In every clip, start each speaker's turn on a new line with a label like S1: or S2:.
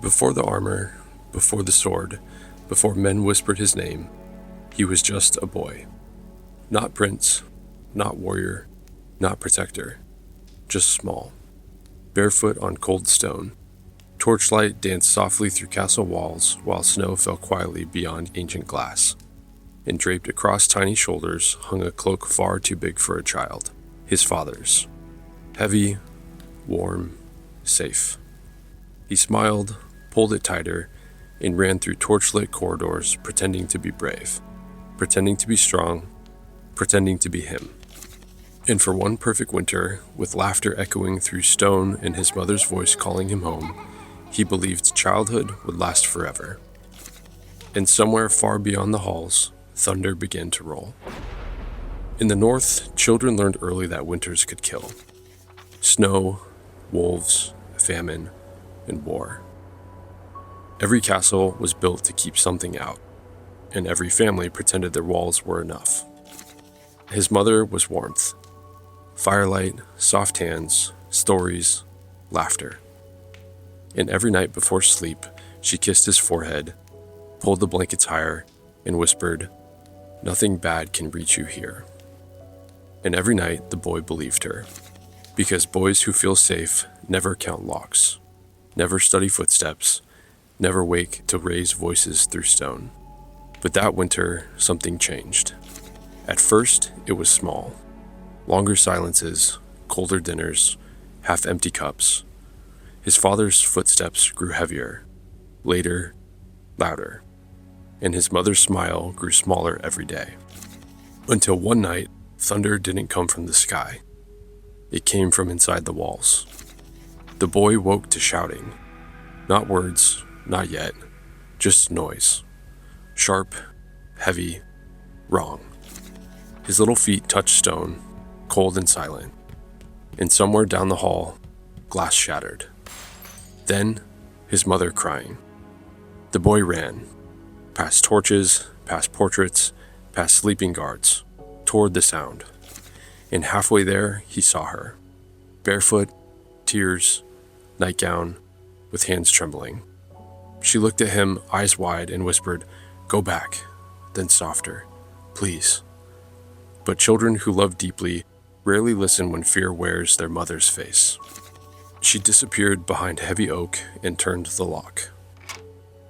S1: Before the armor, before the sword, before men whispered his name, he was just a boy. Not prince, not warrior, not protector, just small. Barefoot on cold stone, torchlight danced softly through castle walls while snow fell quietly beyond ancient glass. And draped across tiny shoulders hung a cloak far too big for a child, his father's. Heavy, warm, safe. He smiled, pulled it tighter, and ran through torchlit corridors pretending to be brave, pretending to be strong, pretending to be him. And for one perfect winter, with laughter echoing through stone and his mother's voice calling him home, he believed childhood would last forever. And somewhere far beyond the halls, thunder began to roll. In the north, children learned early that winters could kill. Snow, wolves, famine, and war. Every castle was built to keep something out, and every family pretended their walls were enough. His mother was warmth. Firelight, soft hands, stories, laughter. And every night before sleep, she kissed his forehead, pulled the blankets higher, and whispered, "Nothing bad can reach you here." And every night the boy believed her, because boys who feel safe never count locks, never study footsteps, never wake to raise voices through stone. But that winter, something changed. At first, it was small. Longer silences, colder dinners, half-empty cups. His father's footsteps grew heavier, later, louder, and his mother's smile grew smaller every day. Until one night, thunder didn't come from the sky. It came from inside the walls. The boy woke to shouting. Not words, not yet, just noise. Sharp, heavy, wrong. His little feet touched stone, cold and silent. And somewhere down the hall, glass shattered. Then, his mother crying. The boy ran, past torches, past portraits, past sleeping guards, toward the sound. And halfway there, he saw her. Barefoot, tears, nightgown, with hands trembling. She looked at him, eyes wide, and whispered, "Go back," then softer, "Please." But children who love deeply rarely listen when fear wears their mother's face. She disappeared behind heavy oak and turned the lock.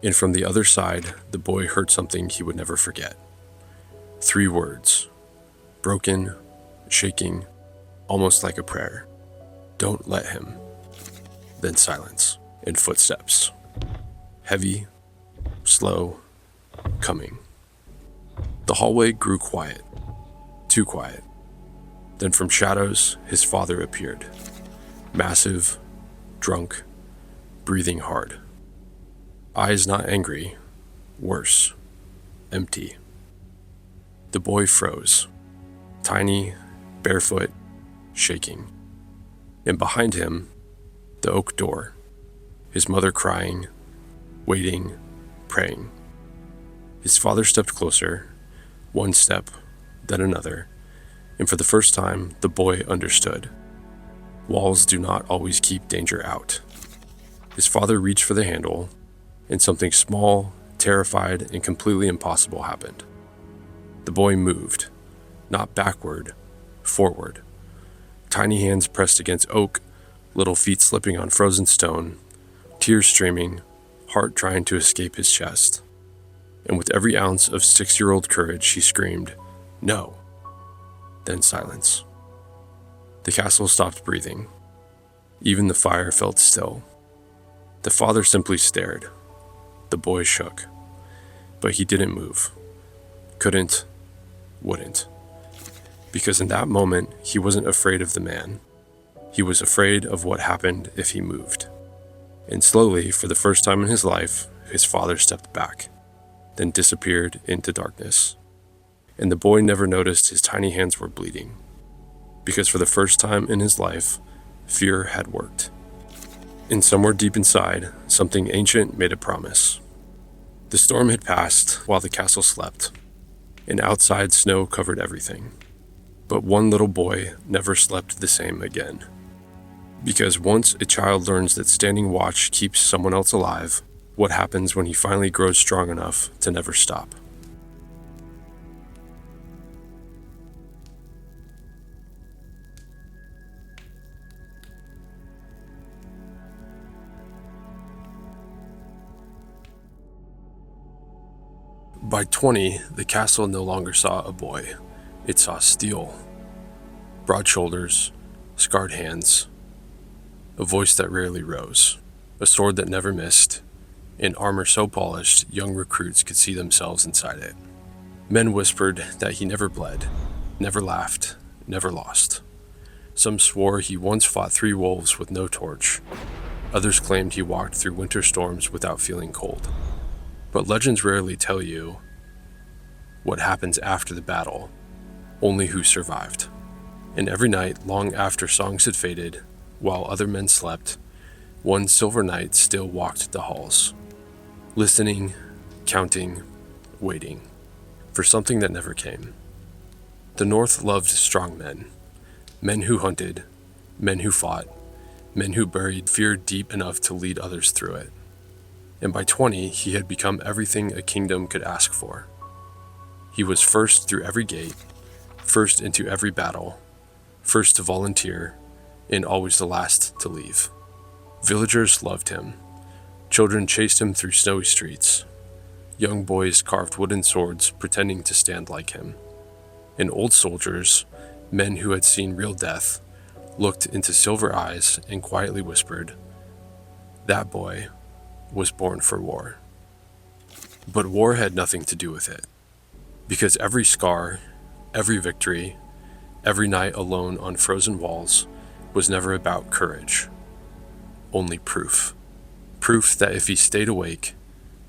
S1: And from the other side, the boy heard something he would never forget. 3 words, broken, shaking, almost like a prayer. "Don't let him." Then silence and footsteps. Heavy, slow, coming. The hallway grew quiet, too quiet. Then from shadows, his father appeared. Massive, drunk, breathing hard. Eyes not angry, worse, empty. The boy froze, tiny, barefoot, shaking. And behind him, the oak door, his mother crying, waiting, praying. His father stepped closer, one step, then another, and for the first time, the boy understood. Walls do not always keep danger out. His father reached for the handle, and something small, terrified, and completely impossible happened. The boy moved, not backward, forward. Tiny hands pressed against oak, little feet slipping on frozen stone, tears streaming, heart trying to escape his chest. And with every ounce of 6-year-old courage, he screamed, "No!" Then silence. The castle stopped breathing. Even the fire felt still. The father simply stared. The boy shook. But he didn't move. Couldn't, wouldn't. Because in that moment, he wasn't afraid of the man. He was afraid of what happened if he moved. And slowly, for the first time in his life, his father stepped back, then disappeared into darkness. And the boy never noticed his tiny hands were bleeding. Because for the first time in his life, fear had worked. And somewhere deep inside, something ancient made a promise. The storm had passed while the castle slept, and outside snow covered everything. But one little boy never slept the same again. Because once a child learns that standing watch keeps someone else alive, what happens when he finally grows strong enough to never stop? By 20, the castle no longer saw a boy. It saw steel. Broad shoulders, scarred hands, a voice that rarely rose, a sword that never missed, and armor so polished young recruits could see themselves inside it. Men whispered that he never bled, never laughed, never lost. Some swore he once fought 3 wolves with no torch. Others claimed he walked through winter storms without feeling cold. But legends rarely tell you what happens after the battle, only who survived. And every night, long after songs had faded, while other men slept, one silver knight still walked the halls, listening, counting, waiting, for something that never came. The North loved strong men, men who hunted, men who fought, men who buried fear deep enough to lead others through it. And by 20, he had become everything a kingdom could ask for. He was first through every gate, first into every battle, first to volunteer, and always the last to leave. Villagers loved him. Children chased him through snowy streets. Young boys carved wooden swords pretending to stand like him. And old soldiers, men who had seen real death, looked into silver eyes and quietly whispered, "That boy was born for war." But war had nothing to do with it, because every scar, every victory, every night alone on frozen walls was never about courage, only proof. Proof that if he stayed awake,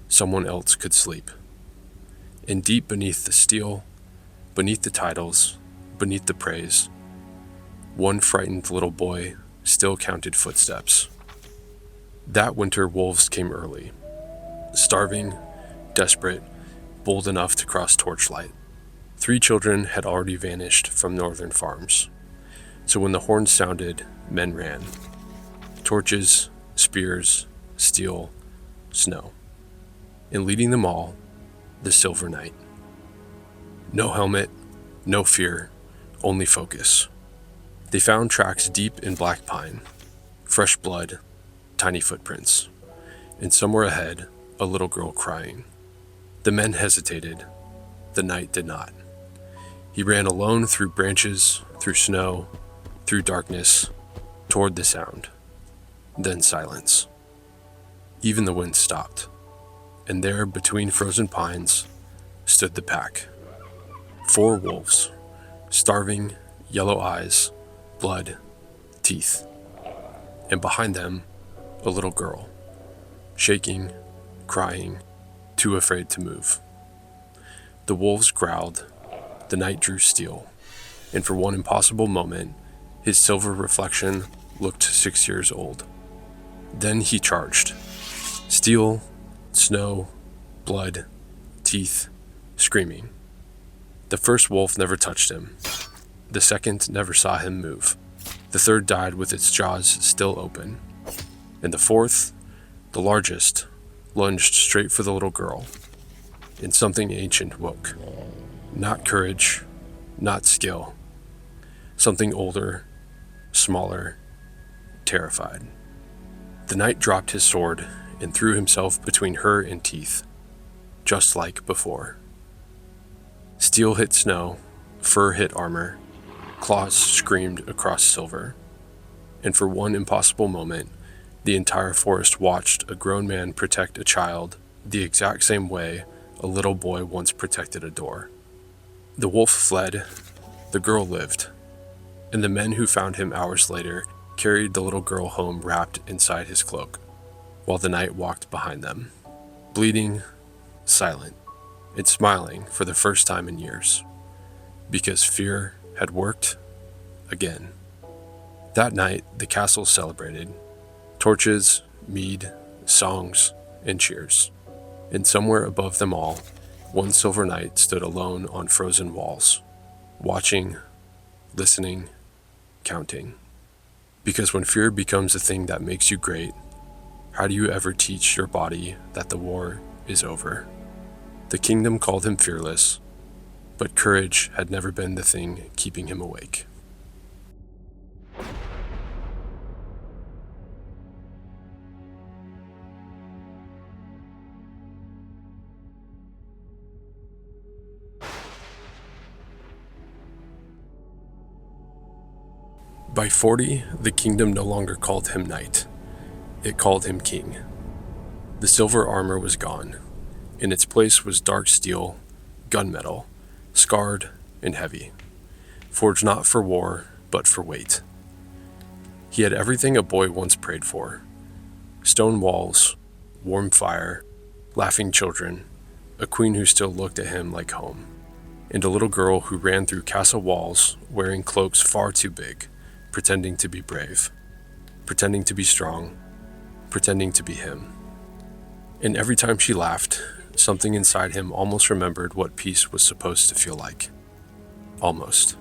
S1: someone else could sleep. And deep beneath the steel, beneath the titles, beneath the praise, one frightened little boy still counted footsteps. That winter, wolves came early, starving, desperate, bold enough to cross torchlight. 3 children had already vanished from northern farms. So when the horns sounded, men ran. Torches, spears, steel, snow. And leading them all, the Silver Knight. No helmet, no fear, only focus. They found tracks deep in black pine, fresh blood, tiny footprints, and somewhere ahead, a little girl crying. The men hesitated. The knight did not. He ran alone through branches, through snow, through darkness, toward the sound. Then silence. Even the wind stopped, and there, between frozen pines, stood the pack. 4 wolves, starving, yellow eyes, blood, teeth. And behind them, a little girl, shaking, crying, too afraid to move. The wolves growled, the knight drew steel, and for one impossible moment, his silver reflection looked 6 years old. Then he charged. Steel, snow, blood, teeth, screaming. The first wolf never touched him. The second never saw him move. The third died with its jaws still open. And the fourth, the largest, lunged straight for the little girl. And something ancient woke. Not courage, not skill. Something older, smaller, terrified. The knight dropped his sword and threw himself between her and teeth, just like before. Steel hit snow, fur hit armor, claws screamed across silver. And for one impossible moment, the entire forest watched a grown man protect a child the exact same way a little boy once protected a door. The wolf fled, the girl lived, and the men who found him hours later carried the little girl home wrapped inside his cloak, while the knight walked behind them, bleeding, silent, and smiling for the first time in years, because fear had worked again. That night, the castle celebrated. Torches, mead, songs, and cheers. And somewhere above them all, one silver knight stood alone on frozen walls, watching, listening, counting. Because when fear becomes a thing that makes you great, how do you ever teach your body that the war is over? The kingdom called him fearless, but courage had never been the thing keeping him awake. By 40, the kingdom no longer called him knight. It called him king. The silver armor was gone. In its place was dark steel, gunmetal, scarred and heavy, forged not for war, but for weight. He had everything a boy once prayed for: stone walls, warm fire, laughing children, a queen who still looked at him like home, and a little girl who ran through castle walls wearing cloaks far too big, pretending to be brave, pretending to be strong, pretending to be him. And every time she laughed, something inside him almost remembered what peace was supposed to feel like. Almost.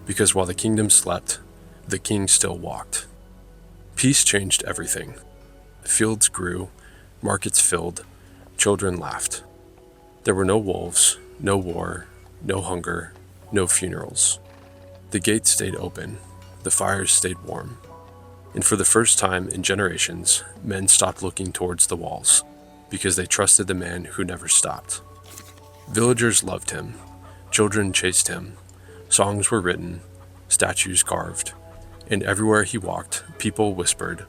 S1: Because while the kingdom slept, the king still walked. Peace changed everything. Fields grew, markets filled, children laughed. There were no wolves, no war, no hunger, no funerals. The gates stayed open, the fires stayed warm. And for the first time in generations, men stopped looking towards the walls, because they trusted the man who never stopped. Villagers loved him, children chased him, songs were written, statues carved, and everywhere he walked, people whispered,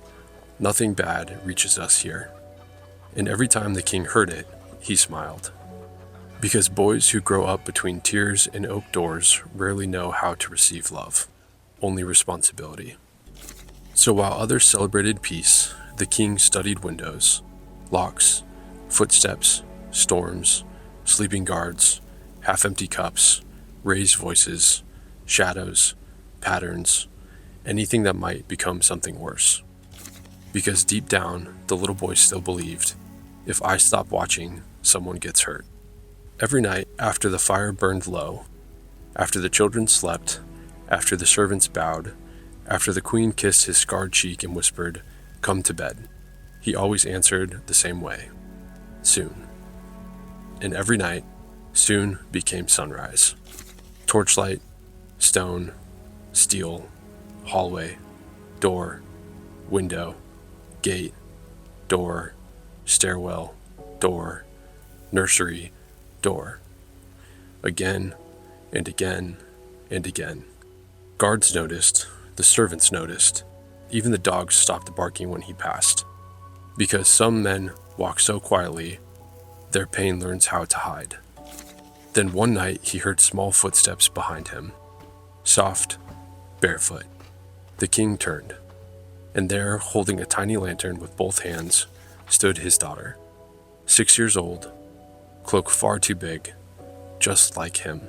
S1: "Nothing bad reaches us here." And every time the king heard it, he smiled. Because boys who grow up between tears and oak doors rarely know how to receive love, only responsibility. So while others celebrated peace, the king studied windows, locks, footsteps, storms, sleeping guards, half-empty cups, raised voices, shadows, patterns, anything that might become something worse. Because deep down, the little boy still believed, if I stop watching, someone gets hurt. Every night, after the fire burned low, after the children slept, after the servants bowed, after the queen kissed his scarred cheek and whispered, "Come to bed," he always answered the same way: soon. And every night, soon became sunrise. Torchlight, stone, steel, hallway, door, window, gate, door, stairwell, door, nursery, door. Again and again and again. Guards noticed, the servants noticed, even the dogs stopped barking when he passed. Because some men walk so quietly, their pain learns how to hide. Then one night he heard small footsteps behind him, soft, barefoot. The king turned, and there, holding a tiny lantern with both hands, stood his daughter, 6 years old, cloak far too big, just like him.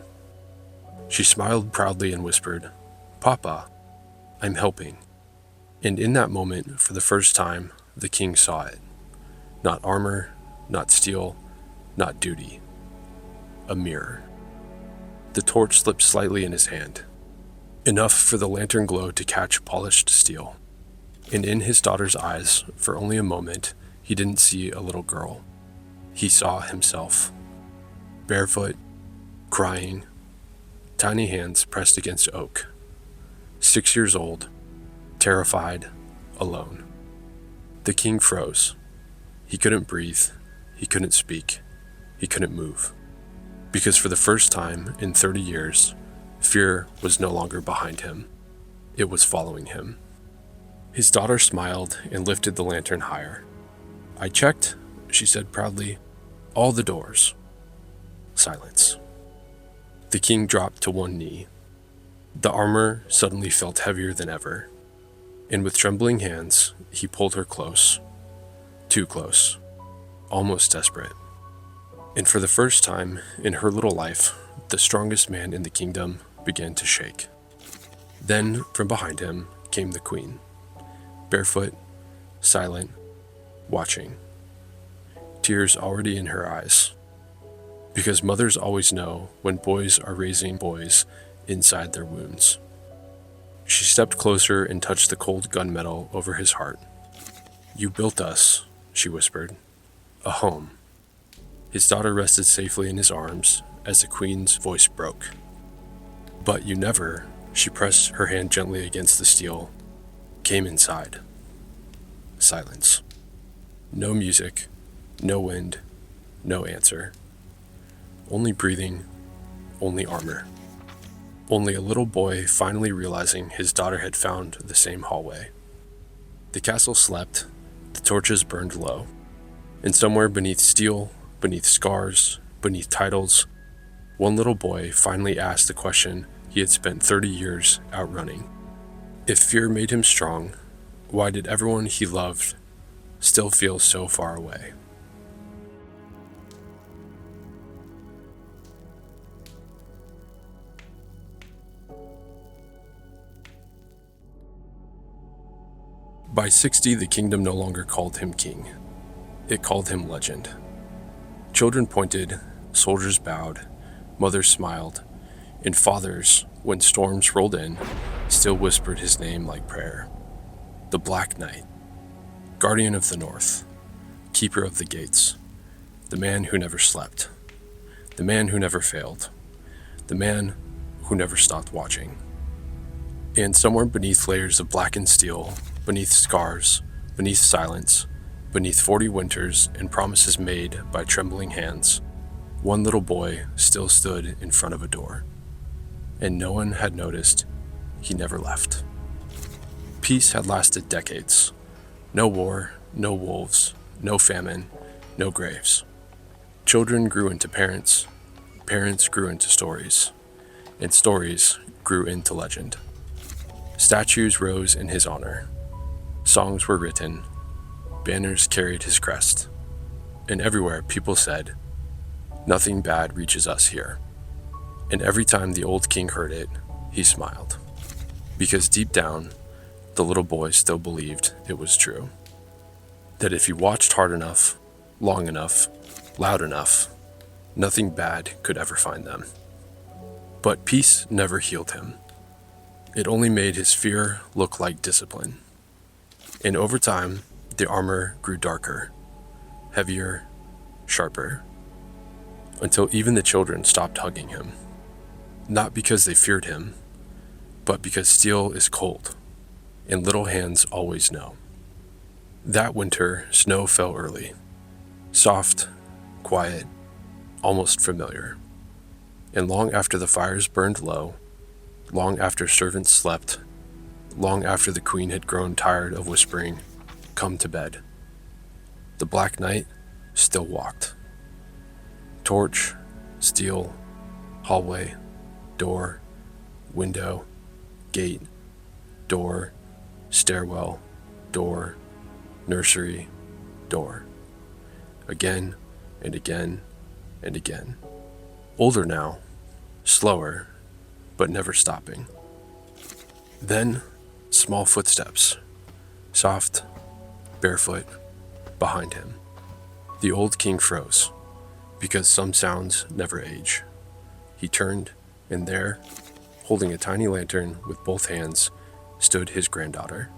S1: She smiled proudly and whispered, "Papa, I'm helping." And in that moment, for the first time, the king saw it. Not armor, not steel, not duty. A mirror. The torch slipped slightly in his hand, enough for the lantern glow to catch polished steel. And in his daughter's eyes, for only a moment, he didn't see a little girl. He saw himself. Barefoot, crying, tiny hands pressed against oak. 6 years old, terrified, alone. The king froze. He couldn't breathe. He couldn't speak. He couldn't move. Because for the first time in 30 years, fear was no longer behind him. It was following him. His daughter smiled and lifted the lantern higher. "I checked," she said proudly, "all the doors." Silence. The king dropped to one knee. The armor suddenly felt heavier than ever, and with trembling hands, he pulled her close. Too close. Almost desperate. And for the first time in her little life, the strongest man in the kingdom began to shake. Then, from behind him, came the queen. Barefoot, silent, watching. Tears already in her eyes. Because mothers always know when boys are raising boys inside their wounds. She stepped closer and touched the cold gunmetal over his heart. "You built us," she whispered, "a home." His daughter rested safely in his arms as the queen's voice broke. "But you never," she pressed her hand gently against the steel, "came inside." Silence. No music, no wind, no answer. Only breathing, only armor. Only a little boy finally realizing his daughter had found the same hallway. The castle slept, the torches burned low, and somewhere beneath steel, beneath scars, beneath titles, one little boy finally asked the question he had spent 30 years outrunning. If fear made him strong, why did everyone he loved still feel so far away? By 60, the kingdom no longer called him king. It called him legend. Children pointed, soldiers bowed, mothers smiled, and fathers, when storms rolled in, still whispered his name like prayer. The Black Knight, guardian of the North, keeper of the gates, the man who never slept, the man who never failed, the man who never stopped watching. And somewhere beneath layers of blackened steel, beneath scars, beneath silence, beneath 40 winters and promises made by trembling hands, one little boy still stood in front of a door. And no one had noticed he never left. Peace had lasted decades. No war, no wolves, no famine, no graves. Children grew into parents, parents grew into stories, and stories grew into legend. Statues rose in his honor. Songs were written, banners carried his crest, and everywhere people said, "Nothing bad reaches us here." And every time the old king heard it, he smiled, because deep down, the little boy still believed it was true. That if he watched hard enough, long enough, loud enough, nothing bad could ever find them. But peace never healed him. It only made his fear look like discipline. And over time, the armor grew darker, heavier, sharper, until even the children stopped hugging him. Not because they feared him, but because steel is cold, and little hands always know. That winter, snow fell early, soft, quiet, almost familiar. And long after the fires burned low, long after servants slept, long after the queen had grown tired of whispering, "Come to bed," the Black Knight still walked. Torch, steel, hallway, door, window, gate, door, stairwell, door, nursery, door. Again and again and again. Older now, slower, but never stopping. Then, small footsteps, soft, barefoot, behind him. The old king froze, because some sounds never age. He turned, and there, holding a tiny lantern with both hands, stood his granddaughter.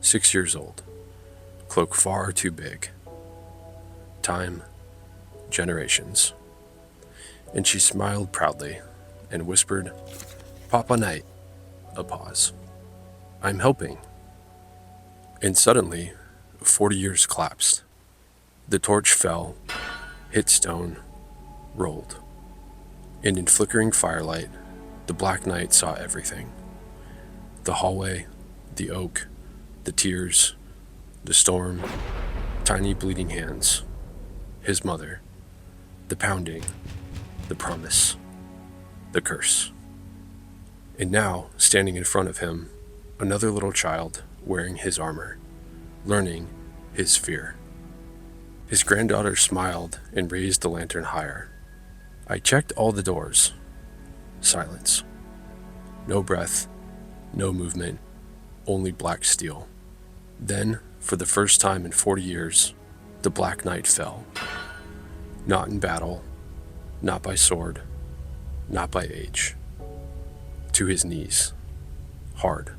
S1: 6 years old, cloak far too big. Time, generations. And she smiled proudly and whispered, "Papa Knight." A pause. "I'm helping." And suddenly, 40 years collapsed. The torch fell, hit stone, rolled. And in flickering firelight, the Black Knight saw everything. The hallway, the oak, the tears, the storm, tiny bleeding hands, his mother, the pounding, the promise, the curse. And now, standing in front of him, another little child wearing his armor, learning his fear. His granddaughter smiled and raised the lantern higher. I checked all the doors. Silence. No breath, no movement, only black steel. Then, for the first time in 40 years, the Black Knight fell. Not in battle, not by sword, not by age. To his knees, hard,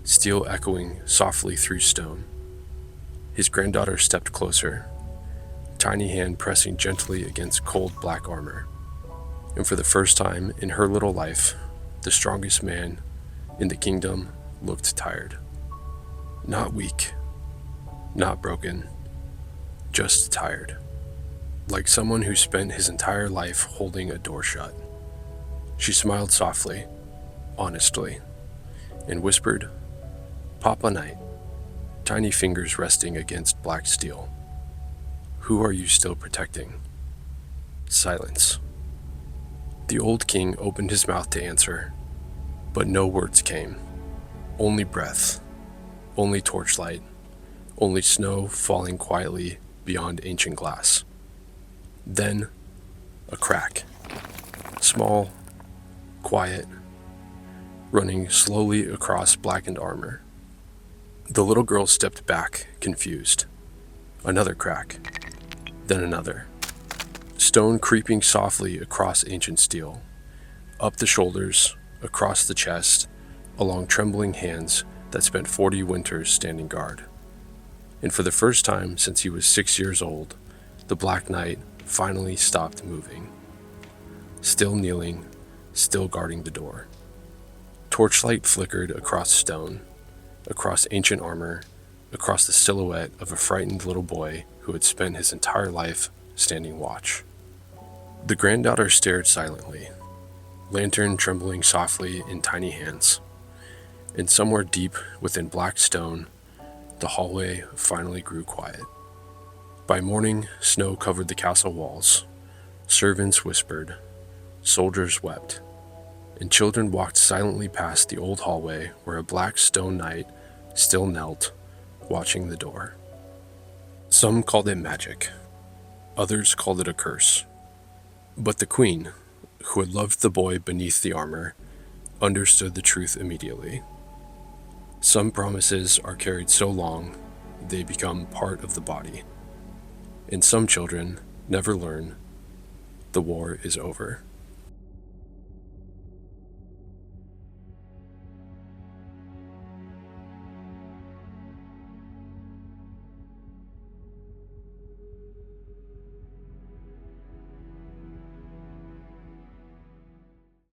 S1: steel echoing softly through stone. His granddaughter stepped closer, tiny hand pressing gently against cold black armor. And for the first time in her little life, the strongest man in the kingdom looked tired. Not weak, not broken, just tired. Like someone who spent his entire life holding a door shut. She smiled softly, honestly, and whispered, "Papa Knight," tiny fingers resting against black steel. "Who are you still protecting?" Silence. The old king opened his mouth to answer, but no words came. Only breath, only torchlight, only snow falling quietly beyond ancient glass. Then, a crack. Small, quiet, running slowly across blackened armor. The little girl stepped back, confused. Another crack, then another. Stone creeping softly across ancient steel, up the shoulders, across the chest, along trembling hands that spent 40 winters standing guard. And for the first time since he was 6 years old, the Black Knight finally stopped moving. Still kneeling, still guarding the door. Torchlight flickered across stone, across ancient armor, across the silhouette of a frightened little boy who had spent his entire life standing watch. The granddaughter stared silently, lantern trembling softly in tiny hands. And somewhere deep within black stone, the hallway finally grew quiet. By morning, snow covered the castle walls. Servants whispered, soldiers wept, and children walked silently past the old hallway where a black stone knight still knelt, watching the door. Some called it magic. Others called it a curse. But the queen, who had loved the boy beneath the armor, understood the truth immediately. Some promises are carried so long, they become part of the body. And some children never learn the war is over.